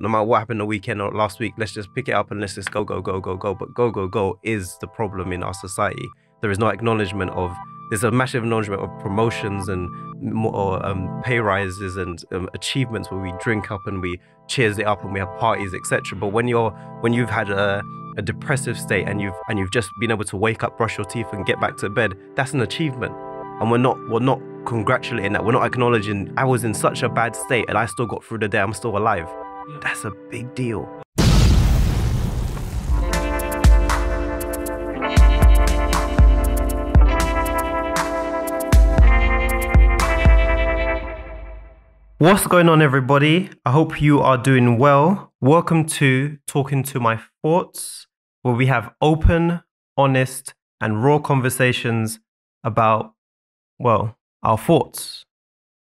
no matter what happened the weekend or last week, let's just pick it up and let's just go. But go is the problem in our society. There is no acknowledgement of, there's a massive acknowledgement of promotions and more pay rises and achievements where we drink up and we cheers it up and we have parties, etc. But when you've had a depressive state and you've just been able to wake up, brush your teeth and get back to bed, that's an achievement. And we're not congratulating that. We're not acknowledging I was in such a bad state and I still got through the day, I'm still alive. That's a big deal. What's going on, everybody? I hope you are doing well. Welcome to Talking to My Thoughts, where we have open, honest, and raw conversations about, well, our thoughts.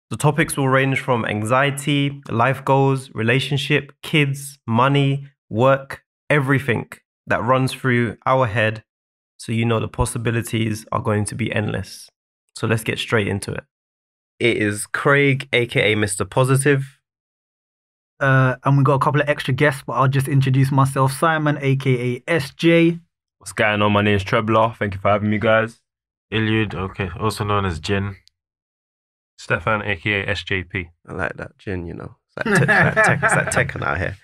The topics will range from anxiety, life goals, relationship, kids, money, work, everything that runs through our head. So you know the possibilities are going to be endless. So let's get straight into it. It is Craig, aka Mr. Positive. And we got a couple of extra guests, but I'll just introduce myself. Simon, aka SJ. What's going on? My name is Trebler. Thank you for having me, guys. Ilyud, okay, also known as Jin. Stefan, aka SJP. I like that, Jin, you know. It's like Tekken out here.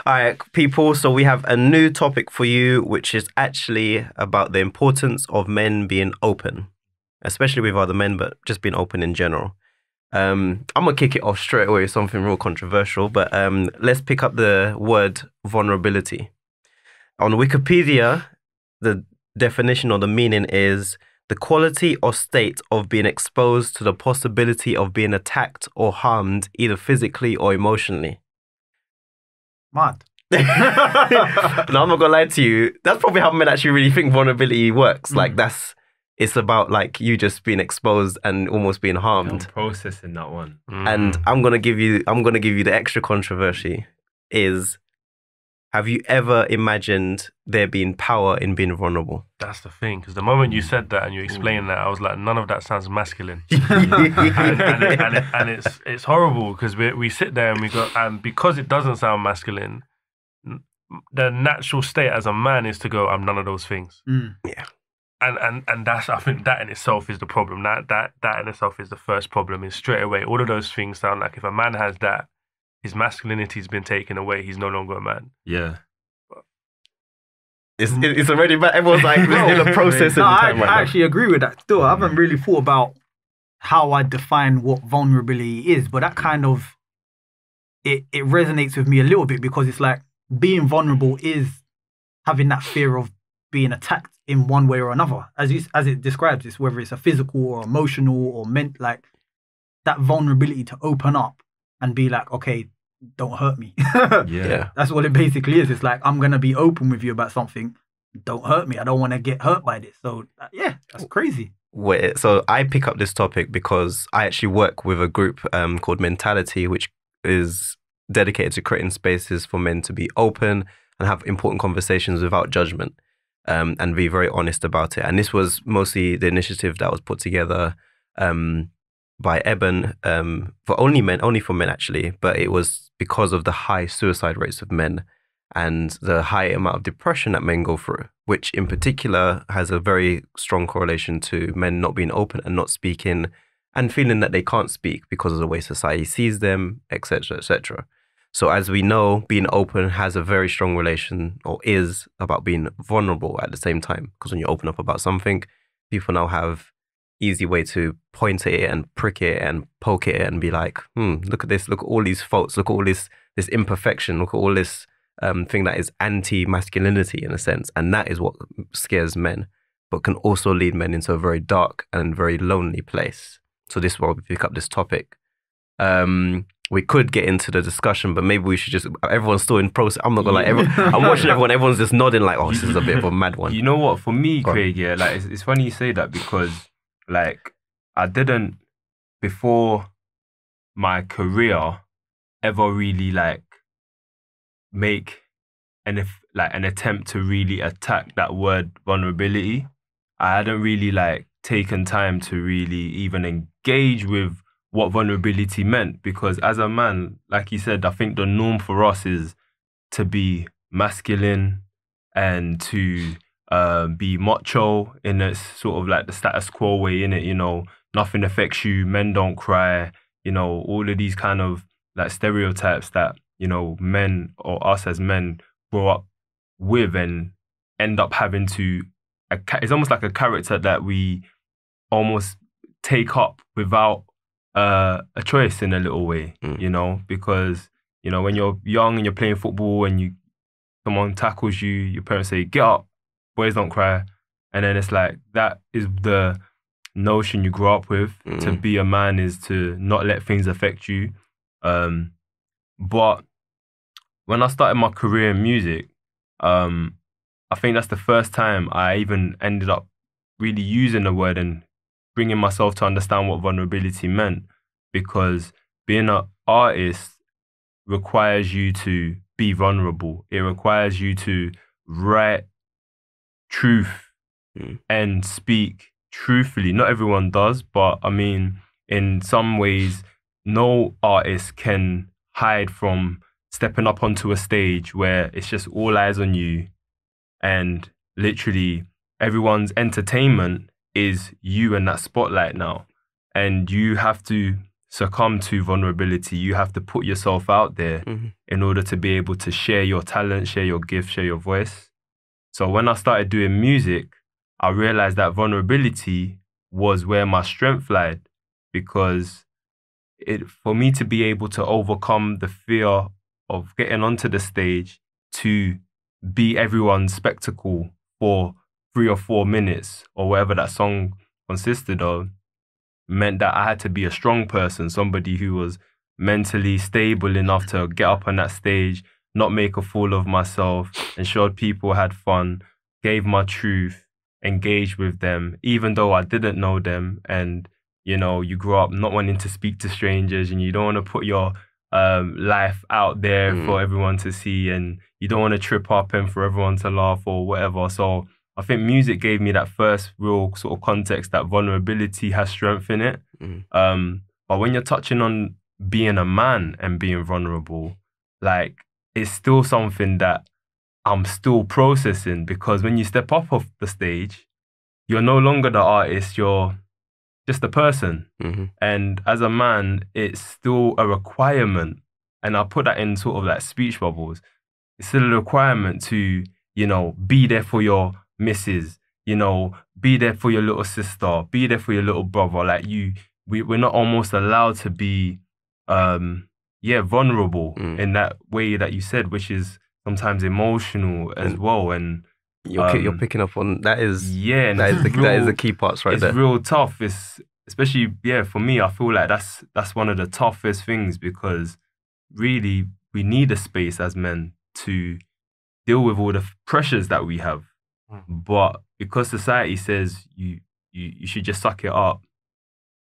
All right, people. So we have a new topic for you, which is actually about the importance of men being open, especially with other men, but just being open in general. I'm going to kick it off straight away with something real controversial, but let's pick up the word vulnerability. On Wikipedia, the definition or the meaning is the quality or state of being exposed to the possibility of being attacked or harmed, either physically or emotionally. Mad. No, I'm not going to lie to you. That's probably how men actually really think vulnerability works. Like it's about like you just being exposed and almost being harmed. I'm processing that one. And I'm gonna give you the extra controversy is, have you ever imagined there being power in being vulnerable? That's the thing, because the moment you said that and you explained that, I was like, none of that sounds masculine. and it's horrible because we sit there and we go, and because it doesn't sound masculine, the natural state as a man is to go, I'm none of those things. Yeah. And that's, I think that in itself is the problem. That in itself is the first problem. Is straight away all of those things sound like if a man has that, his masculinity's been taken away. He's no longer a man. Yeah, it's already bad. Everyone's like in the process. I actually agree with that. Still, I haven't really thought about how I define what vulnerability is, but that kind of it resonates with me a little bit because it's like being vulnerable is having that fear of being attacked in one way or another, as it describes this, whether it's a physical or emotional or like that vulnerability to open up and be like, okay, don't hurt me. Yeah, that's what it basically is. It's like, I'm gonna be open with you about something. Don't hurt me. I don't want to get hurt by this. So yeah, that's crazy. So I pick up this topic because I actually work with a group called Mentality, which is dedicated to creating spaces for men to be open and have important conversations without judgment. And be very honest about it. And this was mostly the initiative that was put together by Eben for only for men actually, but it was because of the high suicide rates of men and the high amount of depression that men go through, which in particular has a very strong correlation to men not being open and not speaking and feeling that they can't speak because of the way society sees them, etc., etc. So as we know, being open has a very strong relation, or is, about being vulnerable at the same time. Because when you open up about something, people now have easy way to point at it and prick it and poke it and be like, look at this, look at all these faults, look at all this imperfection, look at all this thing that is anti-masculinity in a sense. And that is what scares men, but can also lead men into a very dark and very lonely place. So this is why we pick up this topic. We could get into the discussion, but maybe we should just, everyone's still in process. I'm not gonna lie, I'm watching everyone's just nodding like, oh, this is a bit of a mad one. You know what, for me, Craig, yeah, like it's funny you say that because like I didn't, before my career, ever really like make an attempt to really attack that word vulnerability. I hadn't really like taken time to really even engage with what vulnerability meant, because as a man, like you said, I think the norm for us is to be masculine and to be macho in a sort of like the status quo way, in it, you know, nothing affects you, men don't cry, you know, all of these kind of like stereotypes that, you know, men or us as men grow up with and end up having to, it's almost like a character that we almost take up without a choice in a little way, you know, because, you know, when you're young and you're playing football and someone tackles you, your parents say, get up, boys don't cry. And then it's like, that is the notion you grow up with. To be a man is to not let things affect you. But when I started my career in music, I think that's the first time I even ended up really using the word and bringing myself to understand what vulnerability meant, because being an artist requires you to be vulnerable. It requires you to write truth and speak truthfully. Not everyone does, but I mean, in some ways, no artist can hide from stepping up onto a stage where it's just all eyes on you and literally everyone's entertainment is you in that spotlight now. And you have to succumb to vulnerability. You have to put yourself out there in order to be able to share your talent, share your gift, share your voice. So when I started doing music, I realized that vulnerability was where my strength lied, because for me to be able to overcome the fear of getting onto the stage, to be everyone's spectacle for 3 or 4 minutes or whatever that song consisted of, meant that I had to be a strong person, somebody who was mentally stable enough to get up on that stage, not make a fool of myself, ensured people had fun, gave my truth, engaged with them, even though I didn't know them. And, you know, you grow up not wanting to speak to strangers and you don't want to put your life out there for everyone to see, and you don't want to trip up and for everyone to laugh or whatever. So I think music gave me that first real sort of context that vulnerability has strength in it. But when you're touching on being a man and being vulnerable, like, it's still something that I'm still processing, because when you step up off the stage, you're no longer the artist, you're just a person. And as a man, it's still a requirement. And I put that in sort of like speech bubbles. It's still a requirement to, you know, be there for your missus, you know, be there for your little sister, be there for your little brother. Like, we're not almost allowed to be, vulnerable in that way that you said, which is sometimes emotional as well. And you're picking up on that is and that is the key parts right there. It's real tough. It's especially for me. I feel like that's one of the toughest things, because really we need a space as men to deal with all the pressures that we have. But because society says you should just suck it up,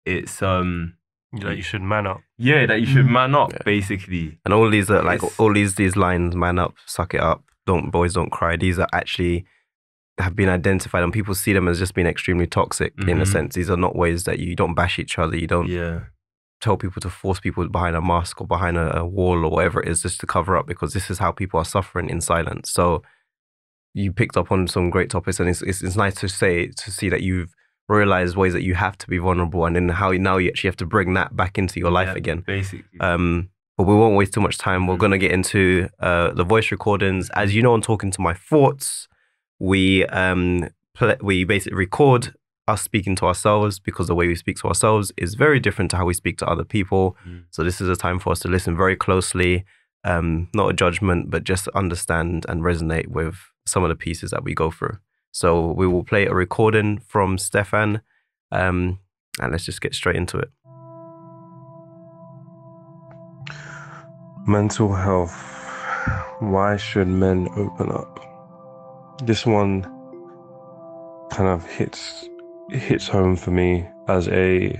it's that you should man up. Yeah, that you should man up, basically. And all these are like all these lines, man up, suck it up, boys don't cry. These are actually have been identified, and people see them as just being extremely toxic in a sense. These are not ways that you don't bash each other. You don't tell people to force people behind a mask or behind a wall or whatever it is, just to cover up, because this is how people are suffering in silence. So you picked up on some great topics, and it's nice to see that you've realized ways that you have to be vulnerable, and then how now you actually have to bring that back into your life again. Basically. But we won't waste too much time. We're going to get into the voice recordings. As you know, on Talking to My Thoughts, we basically record us speaking to ourselves, because the way we speak to ourselves is very different to how we speak to other people. So this is a time for us to listen very closely, not a judgment, but just understand and resonate with some of the pieces that we go through. So we will play a recording from Stefan, and let's just get straight into it. Mental health. Why should men open up? This one kind of hits home for me as a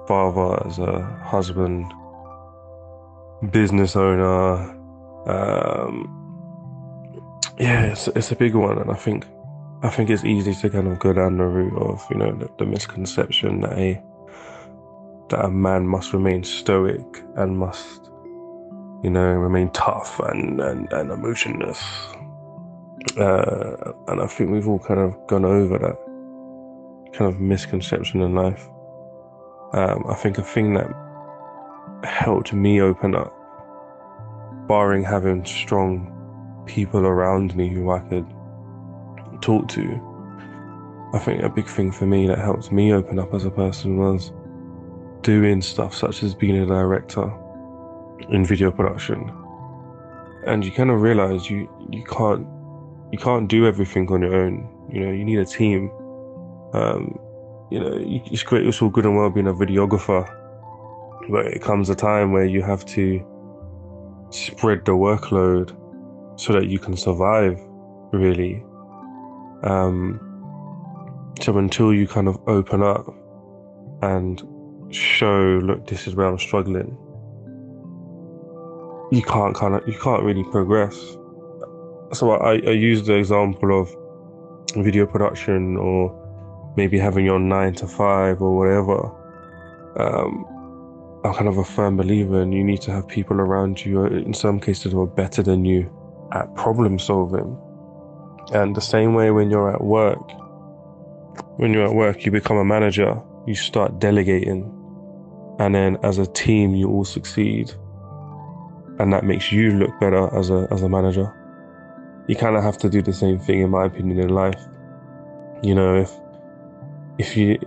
father, as a husband, business owner. It's a big one, and I think it's easy to kind of go down the route of, you know, the misconception that that a man must remain stoic and must, remain tough and emotionless. And I think we've all kind of gone over that kind of misconception in life. I think a thing that helped me open up, barring having strong people around me who I could talk to, I think a big thing for me that helped me open up as a person was doing stuff such as being a director in video production. And you kind of realize you can't do everything on your own. You need a team. It's great, it's all good and well being a videographer, but it comes a time where you have to spread the workload so that you can survive, really. So until you kind of open up and show, look, this is where I'm struggling, you can't really progress. So I use the example of video production, or maybe having your 9 to 5 or whatever. I'm kind of a firm believer in you need to have people around you, in some cases, who are better than you at problem solving. And the same way when you're at work, you become a manager, you start delegating, and then as a team you all succeed, and that makes you look better as a manager. You kind of have to do the same thing, in my opinion, in life. If you,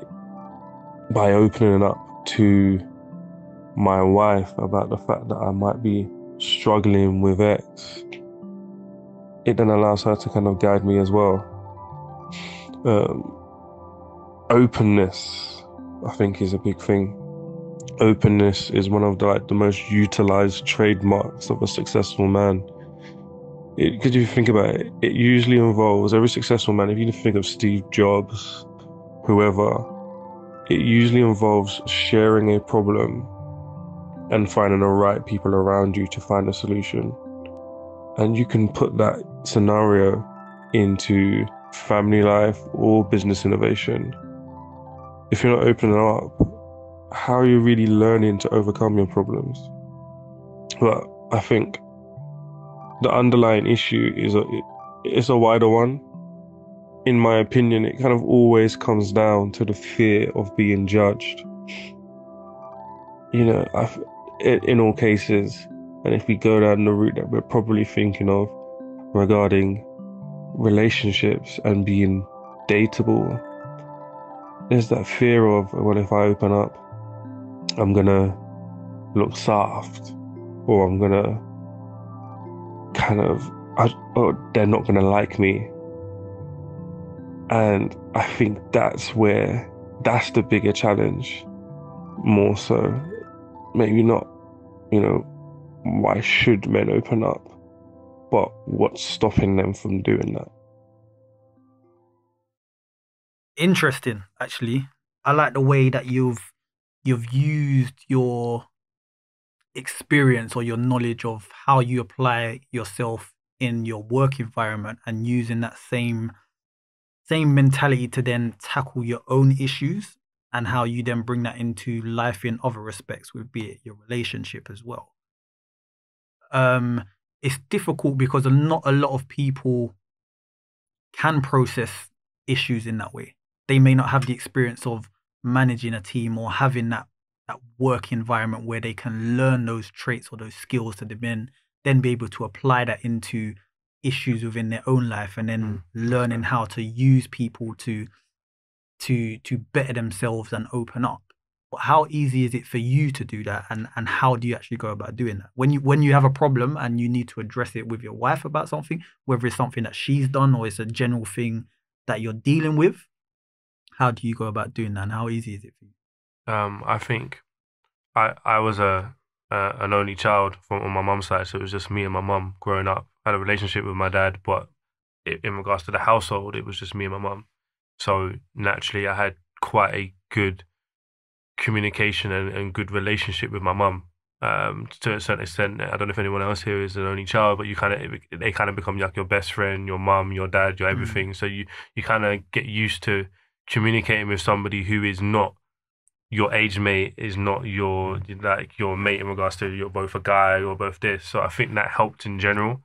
by opening up to my wife about the fact that I might be struggling with X, it then allows her to kind of guide me as well. Openness, I think, is a big thing. Openness is one of the most utilized trademarks of a successful man. Because if you think about it, it usually involves, every successful man, if you think of Steve Jobs, whoever, it usually involves sharing a problem and finding the right people around you to find a solution. And you can put that scenario into family life or business innovation. If you're not opening up, how are you really learning to overcome your problems? But I think the underlying issue is a wider one. In my opinion, it kind of always comes down to the fear of being judged. In all cases, and if we go down the route that we're probably thinking of regarding relationships and being dateable, there's that fear of, well, if I open up, I'm gonna look soft, or I'm gonna or they're not gonna like me. And I think that's the bigger challenge, more so. Maybe not, why should men open up, but what's stopping them from doing that? Interesting, actually. I like the way that you've used your experience or your knowledge of how you apply yourself in your work environment, and using that same mentality to then tackle your own issues, and how you then bring that into life in other respects, with be it your relationship as well. It's difficult because not a lot of people can process issues in that way. They may not have the experience of managing a team or having that work environment where they can learn those traits or those skills to then be able to apply that into issues within their own life, and then learning how to use people to better themselves and open up. But how easy is it for you to do that, and how do you actually go about doing that? When you have a problem and you need to address it with your wife about something, whether it's something that she's done or it's a general thing that you're dealing with, how do you go about doing that, and how easy is it for you? I think I was an only child on my mum's side, so it was just me and my mum growing up. I had a relationship with my dad, but in regards to the household, it was just me and my mum. So naturally, I had quite a good communication and good relationship with my mum. To a certain extent, I don't know if anyone else here is an only child, but they kind of become like your best friend, your mum, your dad, your everything. So you kind of get used to communicating with somebody who is not your age mate is not your mate in regards to you're both a guy or both this. So I think that helped in general.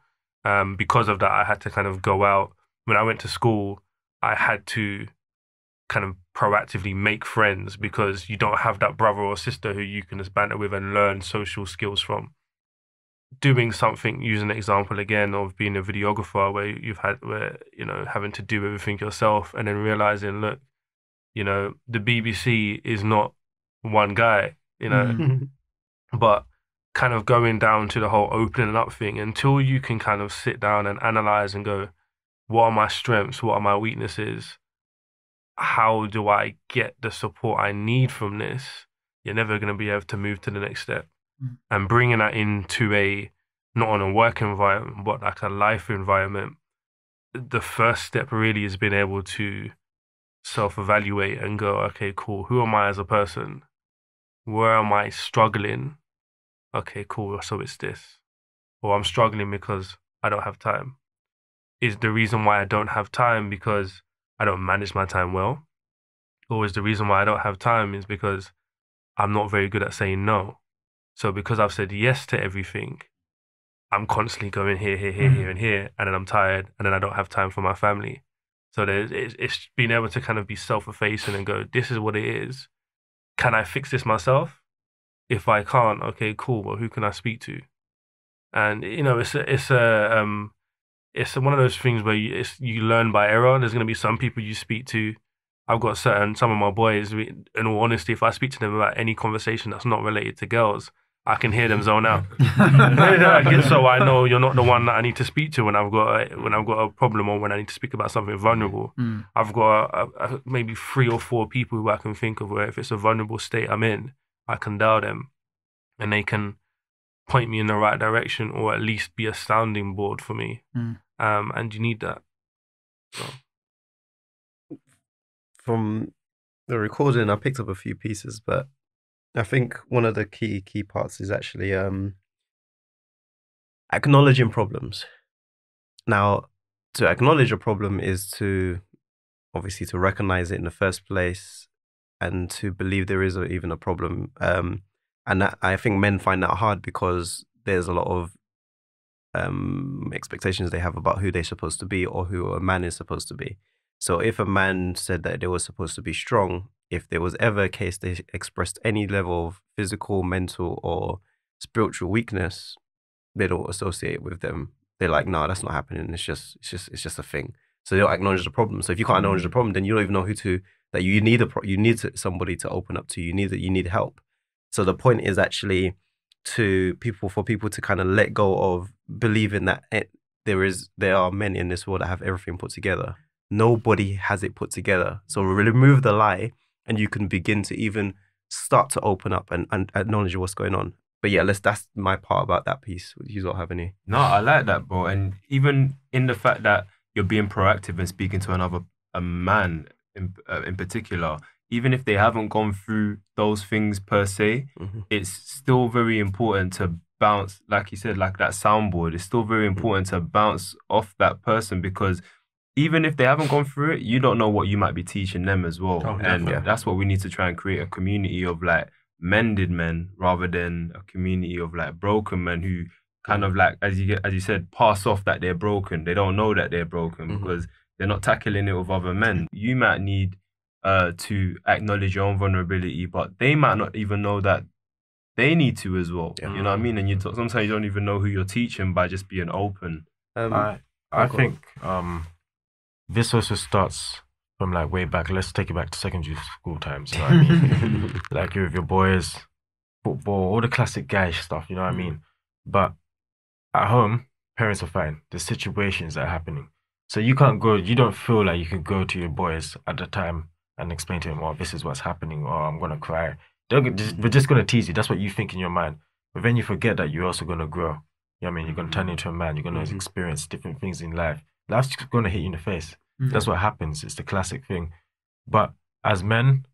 Because of that, I had to kind of go out. When I went to school, I had to kind of proactively make friends because you don't have that brother or sister who you can just banter with and learn social skills from. Doing something, using an example again of being a videographer where having to do everything yourself and then realizing, look, the BBC is not one guy, but kind of going down to the whole opening up thing until you can kind of sit down and analyze and go, what are my strengths? What are my weaknesses? How do I get the support I need from this? You're never going to be able to move to the next step. And bringing that into not on a work environment, but like a life environment, the first step really is being able to self-evaluate and go, okay, cool, who am I as a person? Where am I struggling? Okay, cool, so it's this. Or I'm struggling because I don't have time. Is the reason why I don't have time because I don't manage my time well? Or is the reason why I don't have time is because I'm not very good at saying no? So because I've said yes to everything, I'm constantly going here, and here, and then I'm tired, and then I don't have time for my family. So it's being able to kind of be self-effacing and go, this is what it is. Can I fix this myself? If I can't, okay, cool. Well, who can I speak to? And it's one of those things where you learn by error. There's going to be some people you speak to. I've got some of my boys, in all honesty, if I speak to them about any conversation that's not related to girls, I can hear them zone out. So I know you're not the one that I need to speak to when I've got a problem or when I need to speak about something vulnerable. I've got maybe 3 or 4 people who I can think of where if it's a vulnerable state I'm in, I can dial them and they can point me in the right direction or at least be a sounding board for me. And you need that. So. From the recording, I picked up a few pieces, but I think one of the key parts is actually acknowledging problems. Now, to acknowledge a problem is to obviously to recognize it in the first place and to believe there is even a problem. And that, I think men find that hard because there's a lot of expectations they have about who they're supposed to be or who a man is supposed to be. So if a man said that they were supposed to be strong, if there was ever a case they expressed any level of physical, mental, or spiritual weakness, they don't associate it with them. They're like, no, that's not happening. It's just a thing. So they don't acknowledge the problem. So if you can't acknowledge the problem, then you don't even know that you need somebody to open up to. You need help. So the point is actually for people to kind of let go of believing that there are men in this world that have everything put together. Nobody has it put together. So remove the lie and you can begin to even start to open up and acknowledge what's going on. But yeah, that's my part about that piece. You don't have any? No, I like that, bro. And even in the fact that you're being proactive and speaking to a man in particular, even if they haven't gone through those things per se, it's still very important to bounce, like you said, like that soundboard. It's still very important to bounce off that person because even if they haven't gone through it, you don't know what you might be teaching them as well. That's what we need to try and create, a community of like mended men rather than a community of like broken men who kind of like, as you said, pass off that they're broken. They don't know that they're broken because they're not tackling it with other men. You might need to acknowledge your own vulnerability, but they might not even know that they need to as well. You know what I mean? And sometimes you don't even know who you're teaching by just being open. I think this also starts from like way back. Let's take it back to secondary school times. You know what I mean? Like you're with your boys, football, all the classic guy stuff. You know what I mean? But at home, parents are fine. There's situations that are happening, so you can't go. You don't feel like you can go to your boys at the time and explain to them, "Oh, this is what's happening," or "I'm gonna cry." We're just gonna tease you. That's what you think in your mind. But then you forget that you're also gonna grow. You know what I mean? You're gonna turn into a man. You're gonna experience different things in life. Life's just gonna hit you in the face. That's what happens. It's the classic thing. But as men,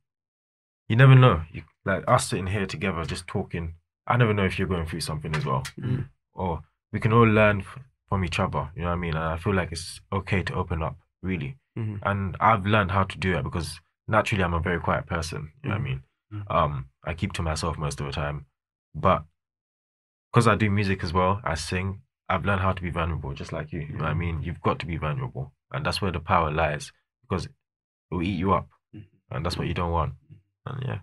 you never know. Like us sitting here together, just talking. I never know if you're going through something as well. Or we can all learn from each other. You know what I mean? And I feel like it's okay to open up, really. And I've learned how to do that because naturally I'm a very quiet person. You know what I mean? I keep to myself most of the time. But because I do music as well, I sing, I've learned how to be vulnerable, just like you. You know what I mean? You've got to be vulnerable. And that's where the power lies, because it will eat you up. And that's what you don't want. And yeah.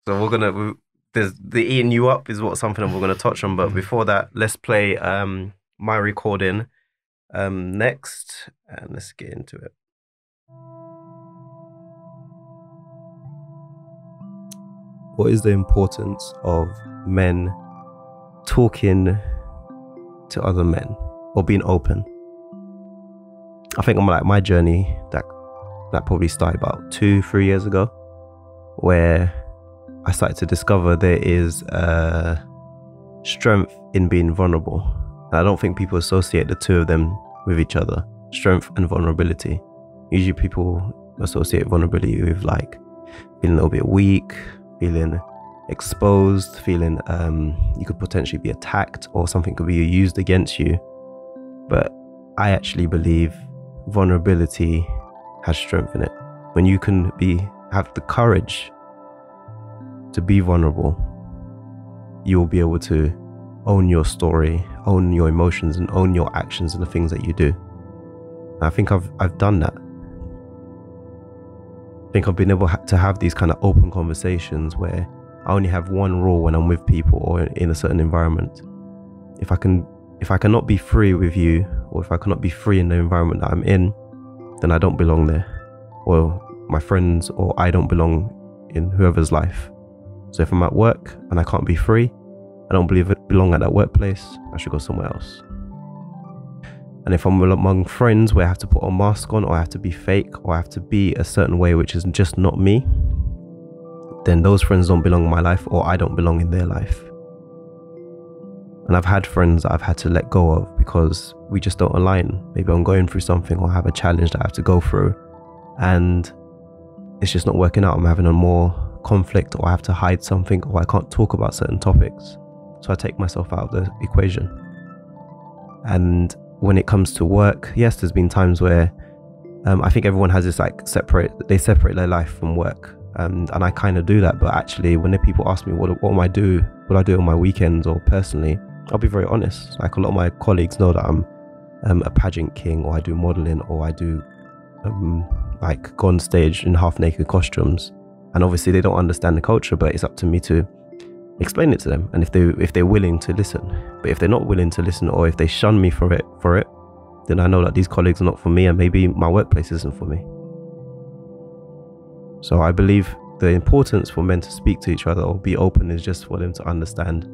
So there's the eating you up is something that we're gonna touch on. But before that, let's play my recording next, and let's get into it. What is the importance of men talking to other men or being open? I think my journey that probably started about 2-3 years ago, where I started to discover there is strength in being vulnerable. And I don't think people associate the two of them with each other, strength and vulnerability. Usually people associate vulnerability with like feeling a little bit weak, feeling exposed, feeling you could potentially be attacked or something could be used against you. But I actually believe vulnerability has strength in it. When you can have the courage to be vulnerable, you will be able to own your story, own your emotions, and own your actions and the things that you do. And I think I've done that. I think I've been able to have these kind of open conversations where I only have one rule when I'm with people or in a certain environment. If I cannot be free with you, or if I cannot be free in the environment that I'm in, then I don't belong there, or my friends, or I don't belong in whoever's life. So if I'm at work and I can't be free, I don't belong at that workplace, I should go somewhere else. And if I'm among friends where I have to put a mask on, or I have to be fake, or I have to be a certain way which is just not me, then those friends don't belong in my life, or I don't belong in their life. And I've had friends that I've had to let go of because we just don't align. Maybe I'm going through something, or I have a challenge that I have to go through, and it's just not working out. I'm having a more conflict, or I have to hide something, or I can't talk about certain topics. So I take myself out of the equation. And when it comes to work, yes, there's been times where I think everyone has this they separate their life from work. And I kind of do that, but actually when the people ask me what I do on my weekends or personally, I'll be very honest. Like, a lot of my colleagues know that I'm a pageant king, or I do modeling, or I do go on stage in half naked costumes. And obviously they don't understand the culture, but it's up to me to explain it to them. And if they're willing to listen. But if they're not willing to listen, or if they shun me for it, then I know that these colleagues are not for me, and maybe my workplace isn't for me. So I believe the importance for men to speak to each other or be open is just for them to understand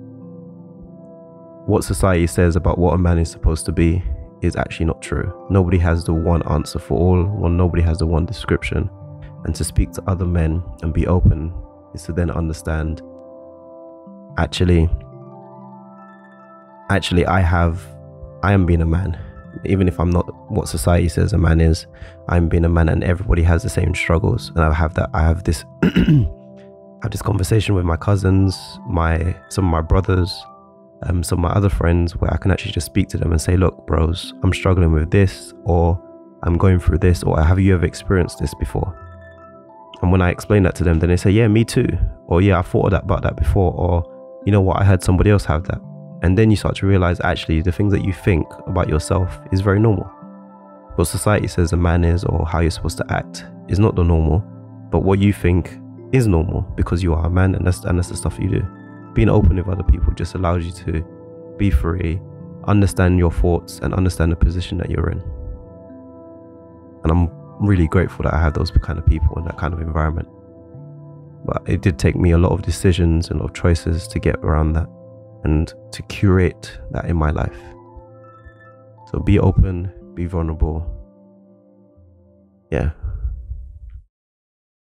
what society says about what a man is supposed to be is actually not true. Nobody has the one answer for all, nobody has the one description. And to speak to other men and be open is to then understand, actually I am being a man. Even if I'm not what society says a man is, I'm being a man, and everybody has the same struggles. And I have this I have this conversation with my cousins, some of my brothers, some of my other friends, where I can actually just speak to them and say, look, bros, I'm struggling with this, or I'm going through this, or have you ever experienced this before? And when I explain that to them, then they say, yeah, me too. Or yeah, I thought about that before. Or, you know what, I heard somebody else have that. And then you start to realize, actually, the things that you think about yourself is very normal. What society says a man is, or how you're supposed to act, is not the normal. But what you think is normal, because you are a man, and that's the stuff you do. Being open with other people just allows you to be free, understand your thoughts, and understand the position that you're in. And I'm really grateful that I have those kind of people and that kind of environment. But it did take me a lot of decisions and a lot of choices to get around that and to curate that in my life. So be open, be vulnerable. Yeah.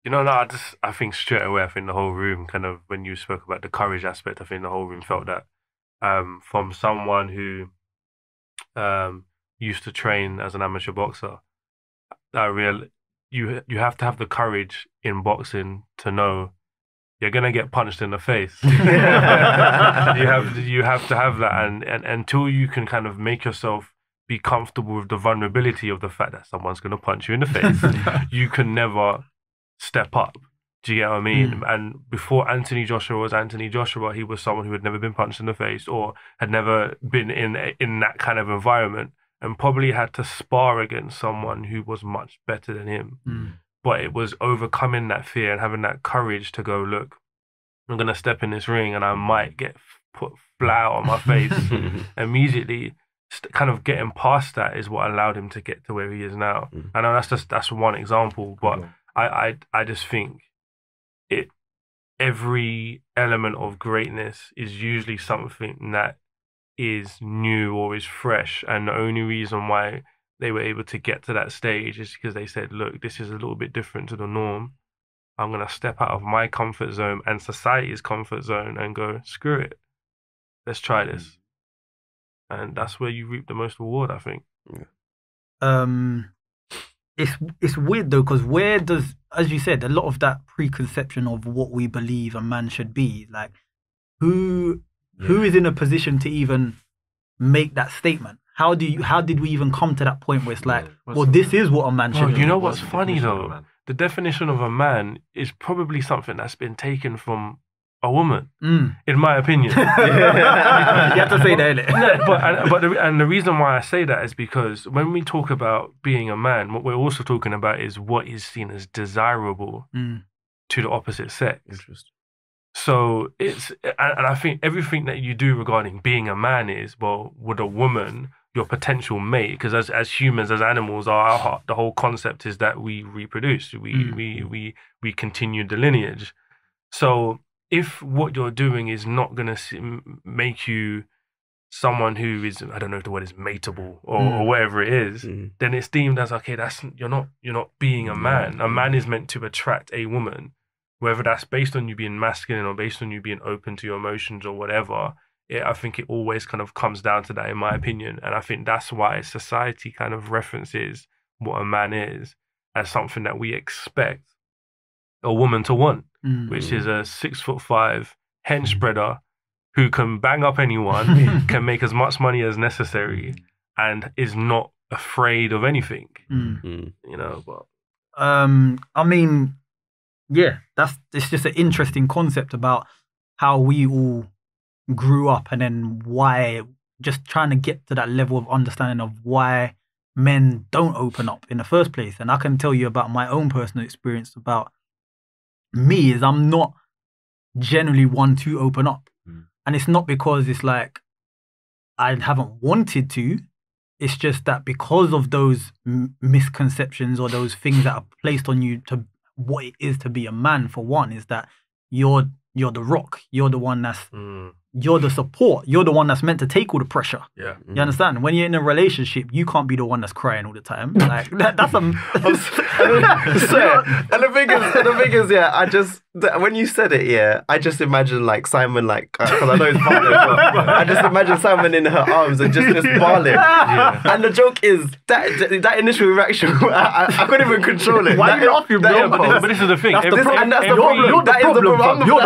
You know, I think straight away, I think the whole room kind of, when you spoke about the courage aspect, I think the whole room felt that from someone who used to train as an amateur boxer. You have to have the courage in boxing to know you're gonna get punched in the face. You have to have that, and until you can kind of make yourself be comfortable with the vulnerability of the fact that someone's gonna punch you in the face, you can never step up. Do you get what I mean? And before Anthony Joshua was Anthony Joshua, he was someone who had never been punched in the face or had never been in that kind of environment, and probably had to spar against someone who was much better than him. But it was overcoming that fear and having that courage to go, look, I'm going to step in this ring and I might get put flat on my face immediately. Kind of getting past that is what allowed him to get to where he is now. I know that's one example, but I just think every element of greatness is usually something that is new or is fresh, and the only reason why they were able to get to that stage is because they said, look, this is a little bit different to the norm. I'm going to step out of my comfort zone and society's comfort zone and go, screw it, let's try this. And that's where you reap the most reward, I think. It's weird though, because where does, as you said, a lot of that preconception of what we believe a man should be, like who is in a position to even make that statement? How did we even come to that point where it's like, well, this is what a man should be? You know what's funny though? The definition of a man is probably something that's been taken from a woman, in my opinion. You have to say that, innit? The reason why I say that is because when we talk about being a man, what we're also talking about is what is seen as desirable to the opposite sex. Interesting. So and I think everything that you do regarding being a man is, well, with a woman, your potential mate, because as humans, as animals, the whole concept is that we reproduce, we continue the lineage. So if what you're doing is not going to make you someone who is, I don't know if the word is mateable or whatever it is, then it's deemed as, okay, you're not being a man. A man is meant to attract a woman, whether that's based on you being masculine or based on you being open to your emotions or whatever. I think it always kind of comes down to that, in my opinion. And I think that's why society kind of references what a man is as something that we expect a woman to want, which is a 6'5" hench spreader who can bang up anyone, can make as much money as necessary, and is not afraid of anything. You know, but I mean, yeah, it's just an interesting concept about how we all grew up, and then why, just trying to get to that level of understanding of why men don't open up in the first place. And I can tell you about my own personal experience about me is I'm not generally one to open up. And it's not because it's like I haven't wanted to. It's just that because of those misconceptions or those things that are placed on you to what it is to be a man, for one, is that you're the rock. You're the one that's you're the support. You're the one that's meant to take all the pressure. Yeah. You understand? When you're in a relationship, you can't be the one that's crying all the time. Like that's a. And the thing is, yeah, when you said it, yeah, I just imagine like Simon, like, because I know his partner, but I just imagine Simon in her arms and just bawling. Yeah. And the joke is that initial reaction, I couldn't even control it. Why are you laughing, bro? But this is the thing. That's the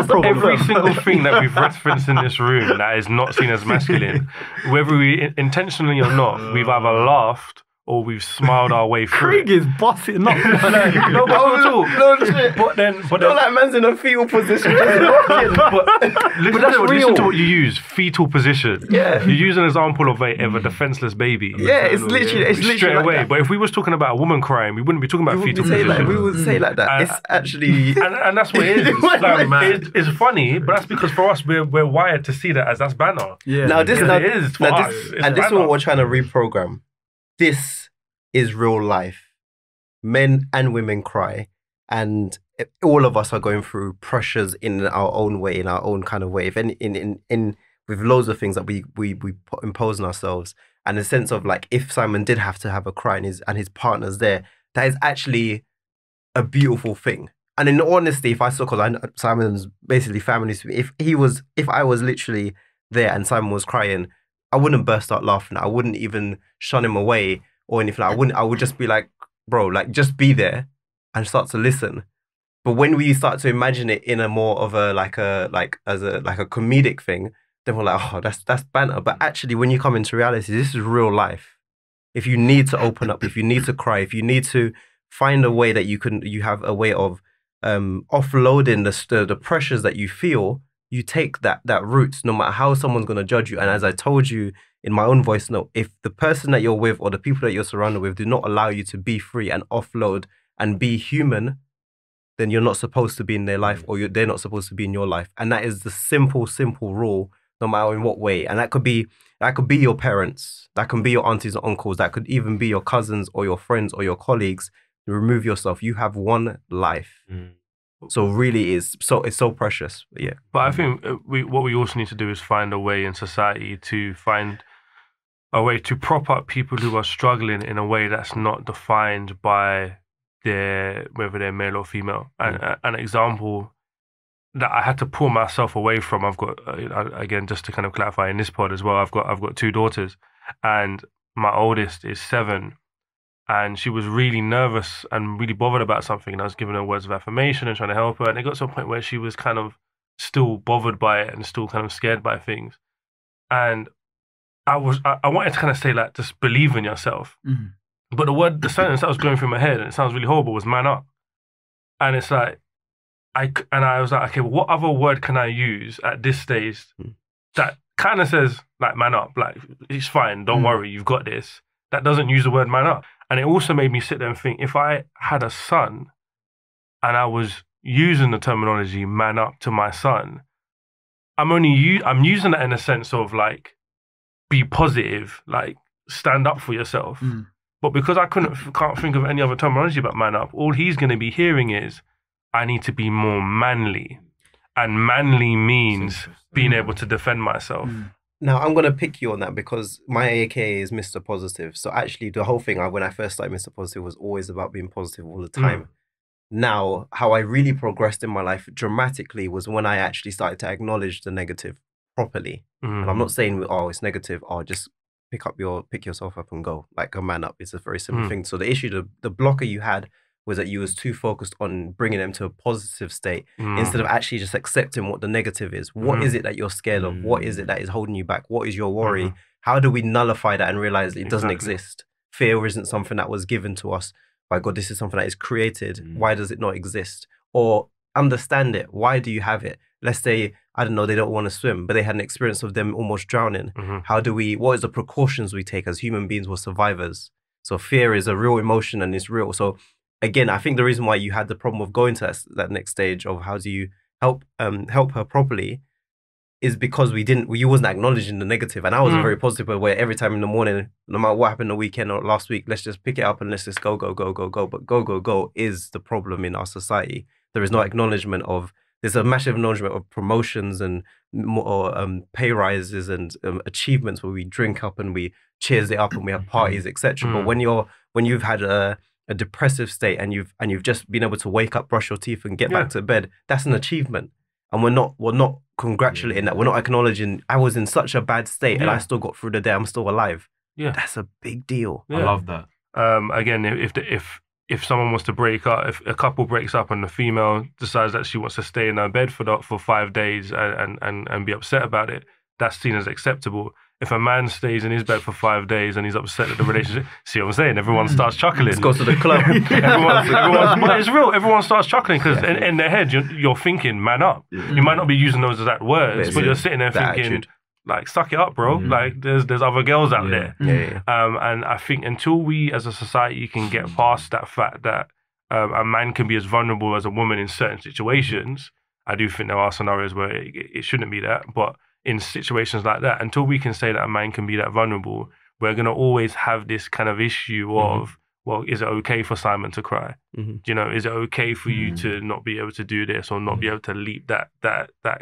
problem. Every single thing that we've referenced in this room that is not seen as masculine, whether we intentionally or not, we've either laughed or we've smiled our way through. Craig is bossing up. No, but at all. No shit. But then, like man's in a fetal position, just rocking. Listen to what you use. Fetal position. Yeah. You use an example of a defenseless baby. Yeah, it's literally straight like away. that. But if we was talking about a woman crying, we wouldn't be talking about fetal position. We would say like that. It's actually, and that's what it is. It's funny, but that's because for us we're wired to see that as that's banter. Yeah. Now this is this what we're trying to reprogram. This is real life. Men and women cry, and all of us are going through pressures in our own way, in our own kind of way. If in with loads of things that we impose on ourselves, and a sense of like, if Simon did have to have a cry and his partner's there, that is actually a beautiful thing. And in honesty, if I saw, because I know Simon's basically family to me, if I was literally there and Simon was crying, I wouldn't burst out laughing. I wouldn't even shun him away or anything. I would just be like, bro, like, just be there and start to listen. But when we start to imagine it in a more of a comedic thing, then we're like, oh, that's banter. But actually, when you come into reality, this is real life. If you need to open up, if you need to cry, if you need to find a way that you have a way of offloading the pressures that you feel, you take that route, no matter how someone's going to judge you. And as I told you in my own voice note, if the person that you're with or the people that you're surrounded with do not allow you to be free and offload and be human, then you're not supposed to be in their life, or they're not supposed to be in your life. And that is the simple rule, no matter in what way. And that could be your parents, that can be your aunties and uncles, that could even be your cousins or your friends or your colleagues. Remove yourself. You have one life. So really it's so precious. But yeah. But I think what we also need to do is find a way in society to find a way to prop up people who are struggling in a way that's not defined by whether they're male or female. And an example that I had to pull myself away from, I've got, again, just to kind of clarify in this pod as well, I've got 2 daughters, and my oldest is 7. And she was really nervous and really bothered about something. And I was giving her words of affirmation and trying to help her. And it got to a point where she was kind of still bothered by it and still kind of scared by things. And I wanted to kind of say, like, just believe in yourself. But the sentence that was going through my head, and it sounds really horrible, was man up. And it's like, I was like, okay, well, what other word can I use at this stage that kind of says, like, man up? Like, it's fine, don't worry, you've got this. That doesn't use the word man up. And it also made me sit there and think, if I had a son and I was using the terminology man up to my son, I'm using that in a sense of, like, be positive, like, stand up for yourself. But because I can't think of any other terminology about man up, all he's going to be hearing is, I need to be more manly. And manly means being able to defend myself. Now, I'm going to pick you on that because my AKA is Mr. Positive. So actually, the whole thing, when I first started Mr. Positive, was always about being positive all the time. Now, how I really progressed in my life dramatically was when I actually started to acknowledge the negative properly. And I'm not saying, oh, it's negative, or just pick yourself up and go, like a man up. It's a very simple thing. So the issue, the blocker you had was that you was too focused on bringing them to a positive state instead of actually just accepting what the negative is. What is it that you're scared of? What is it that is holding you back? What is your worry? How do we nullify that and realize that it doesn't exist? Fear isn't something that was given to us by God. This is something that is created. Why does it not exist? Or understand it. Why do you have it? Let's say, I don't know, they don't want to swim, but they had an experience of them almost drowning. What is the precautions we take as human beings? We're survivors. So fear is a real emotion and it's real. So again, I think the reason why you had the problem of going to that next stage of how do you help her properly is because you wasn't acknowledging the negative. And I was a very positive where every time in the morning, no matter what happened the weekend or last week, let's just pick it up and let's just go. But go is the problem in our society. There is no acknowledgement of, there's a massive acknowledgement of promotions and pay rises and achievements where we drink up and we cheers it up and we have parties, etc. But when you've had a depressive state and you've just been able to wake up, brush your teeth and get back to bed, that's an achievement. And we're not congratulating that. We're not acknowledging I was in such a bad state and I still got through the day. I'm still alive. Yeah, that's a big deal. I love that. Again, if someone wants to break up, if a couple breaks up and the female decides that she wants to stay in her bed for 5 days and be upset about it, that's seen as acceptable. If a man stays in his bed for 5 days and he's upset at the relationship, see what I'm saying? Everyone starts chuckling. Let's go to the club. But it's real. Everyone starts chuckling because in their head, you're thinking, man up. You might not be using those exact words, but you're sitting there thinking, attitude. Like, suck it up, bro. Like, there's other girls out there. And I think until we as a society can get past that fact that a man can be as vulnerable as a woman in certain situations, I do think there are scenarios where it shouldn't be that. But in situations like that, until we can say that a man can be that vulnerable, we're going to always have this kind of issue of, well, is it okay for Simon to cry? You know, is it okay for you to not be able to do this or not be able to leap that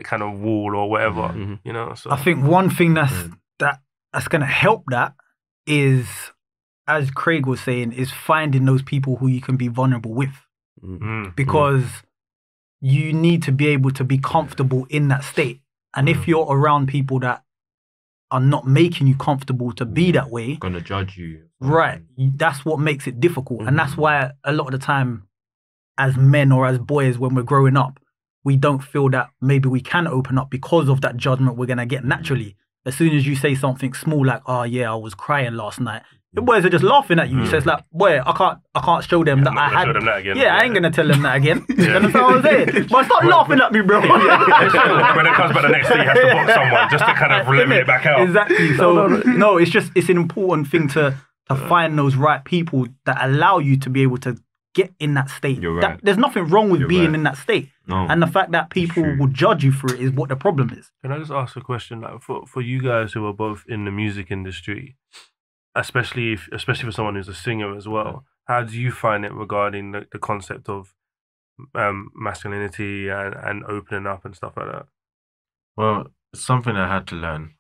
kind of wall or whatever? You know, so I think one thing that's going to help that is, as Craig was saying, is finding those people who you can be vulnerable with, because you need to be able to be comfortable in that state. And if you're around people that are not making you comfortable to be that way, gonna judge you, right? That's what makes it difficult, and that's why a lot of the time, as men or as boys, when we're growing up, we don't feel that maybe we can open up because of that judgment we're gonna get naturally. As soon as you say something small like, "Oh yeah, I was crying last night," the boys are just laughing at you. So it's like, boy, I can't show them that I'm not I gonna had. show them that again. Yeah, I ain't gonna tell them that again. You understand what I'm saying? But stop laughing at me, bro. When it comes back the next day, you have to box someone just to kind of level it back out. Exactly. So no, it's an important thing to find those right people that allow you to be able to get in that state. You're right. There's nothing wrong with You're being right. in that state. No. And the fact that people true. will judge you for it is what the problem is. Can I just ask a question? Like for you guys who are both in the music industry, especially for someone who's a singer as well, how do you find it regarding the concept of masculinity and opening up and stuff like that? Well, it's something I had to learn,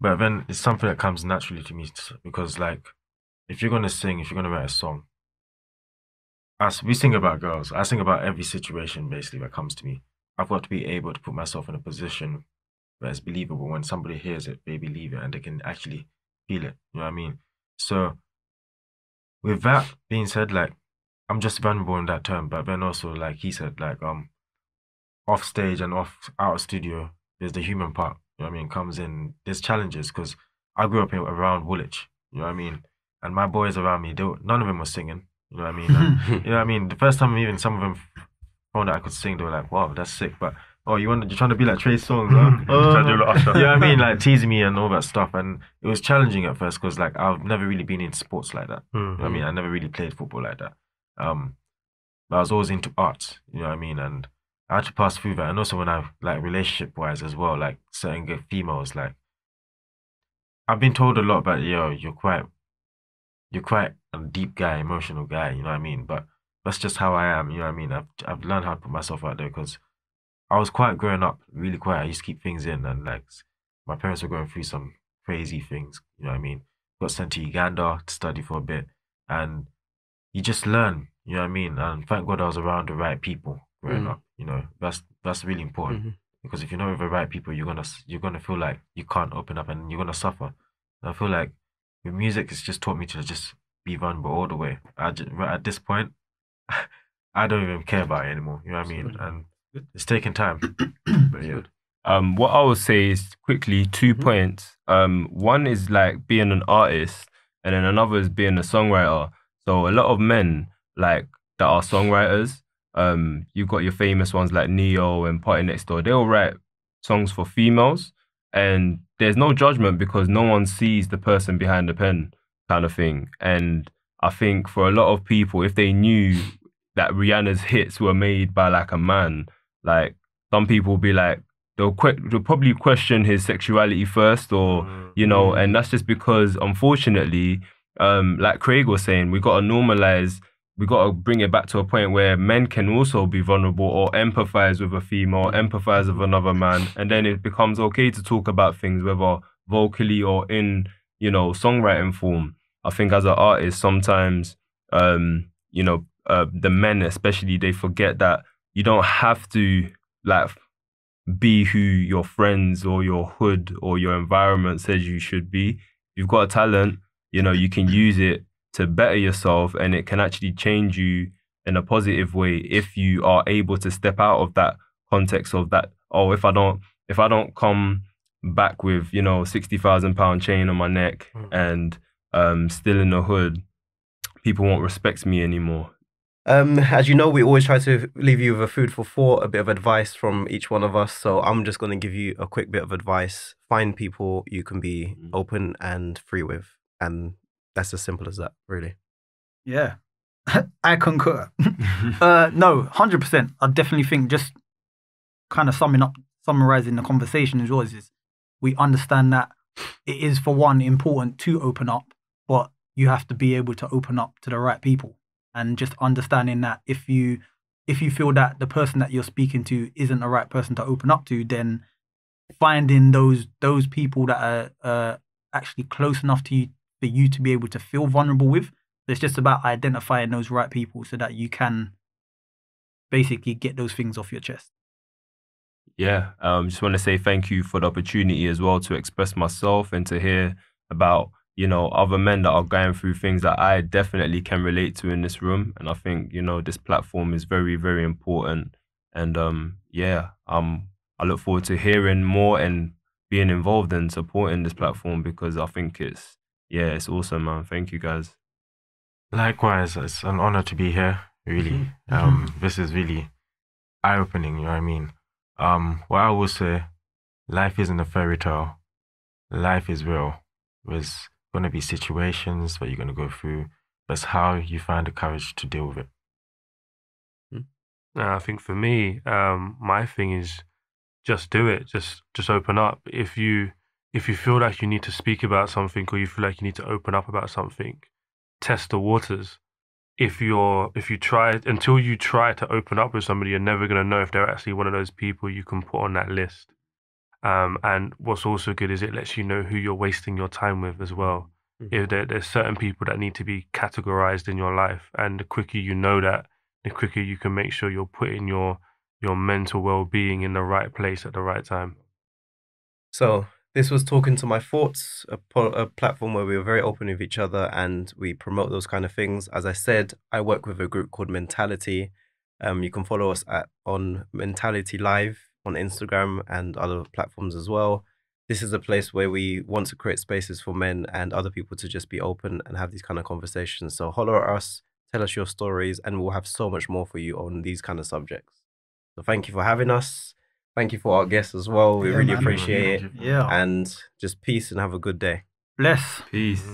but then it's something that comes naturally to me because, like, if you're gonna sing, if you're gonna write a song, we sing about girls. I sing about every situation basically that comes to me. I've got to be able to put myself in a position where it's believable. When somebody hears it, they believe it and they can actually feel it. You know what I mean? So, with that being said, like, I'm just vulnerable in that term, but then also, like he said, like, off stage and out of studio, there's the human part. You know what I mean? Comes in. There's challenges because I grew up around Woolwich. You know what I mean? And my boys around me, none of them were singing. You know what I mean? And, you know what I mean? The first time even some of them found out I could sing, they were like, "Wow, that's sick!" But you're trying to be like Trey Songz, huh? Trying to do like Usher. You know what I mean? Like teasing me and all that stuff, and it was challenging at first because like I've never really been in sports like that. You know what I mean? I never really played football like that. But I was always into arts. You know what I mean? And I had to pass through that, and also when I like relationship wise as well, like certain good females, like I've been told a lot about you're quite a deep guy, emotional guy, you know what I mean? But that's just how I am, you know what I mean? I've learned how to put myself out there because I was quiet growing up, really quiet. I used to keep things in, and like my parents were going through some crazy things, you know what I mean? Got sent to Uganda to study for a bit, and you just learn, you know what I mean? And thank God I was around the right people growing up, you know, that's really important. Because if you're not with the right people, you're gonna feel like you can't open up and you're gonna suffer. And I feel like with music, it's just taught me to just be vulnerable all the way. At this point, I don't even care about it anymore. You know what I mean? And it's taking time. But yeah. What I would say is quickly 2 points. One is like being an artist, and then another is being a songwriter. So a lot of men like that are songwriters. You've got your famous ones like Neo and Party Next Door. They all write songs for females, and there's no judgment because no one sees the person behind the pen, kind of thing. And I think for a lot of people, if they knew that Rihanna's hits were made by like a man, like some people will be like, they'll probably question his sexuality first, or you know, and that's just because unfortunately, like Craig was saying, we got to bring it back to a point where men can also be vulnerable or empathize with a female, empathize with another man, and then it becomes okay to talk about things, whether vocally or in, you know, songwriting form. I think as an artist, sometimes, you know, the men especially, they forget that you don't have to like be who your friends or your hood or your environment says you should be. You've got a talent, you know, you can use it to better yourself, and it can actually change you in a positive way if you are able to step out of that context of that, oh, if I don't come back with, you know, £60,000 chain on my neck and still in the hood, people won't respect me anymore. As you know, we always try to leave you with a food for thought, a bit of advice from each one of us. So I'm just going to give you a quick bit of advice. Find people you can be open and free with. And that's as simple as that, really. Yeah, I concur. No, 100%. I definitely think just kind of summarizing the conversation as well is we understand that it is, for one, important to open up, but you have to be able to open up to the right people. And just understanding that if you feel that the person that you're speaking to isn't the right person to open up to, then finding those people that are actually close enough to you for you to be able to feel vulnerable with. It's just about identifying those right people so that you can basically get those things off your chest. Yeah, just want to say thank you for the opportunity as well to express myself and to hear about, you know, other men that are going through things that I definitely can relate to in this room. And I think, you know, this platform is very, very important. And I look forward to hearing more and being involved and supporting this platform, because I think it's yeah, it's awesome, man. Thank you, guys. Likewise, it's an honor to be here. Really, this is really eye-opening. You know what I mean? What I will say, life isn't a fairy tale. Life is real. There's gonna be situations that you're gonna go through. That's how you find the courage to deal with it. I think for me, my thing is just do it. Just open up. If you feel like you need to speak about something, or you feel like you need to open up about something, test the waters. If you try until you try to open up with somebody, you're never gonna know if they're actually one of those people you can put on that list. And what's also good is it lets you know who you're wasting your time with as well. If there's certain people that need to be categorized in your life, and the quicker you know that, the quicker you can make sure you're putting your mental well-being in the right place at the right time. So this was Talking to My Thoughts, a platform where we are very open with each other and we promote those kind of things. As I said, I work with a group called Mentality. You can follow us on Mentality Live on Instagram and other platforms as well. This is a place where we want to create spaces for men and other people to just be open and have these kind of conversations. So holler at us, tell us your stories, and we'll have so much more for you on these kind of subjects. So thank you for having us. Thank you for our guests as well. We really appreciate it. Yeah. And just peace and have a good day. Bless. Peace.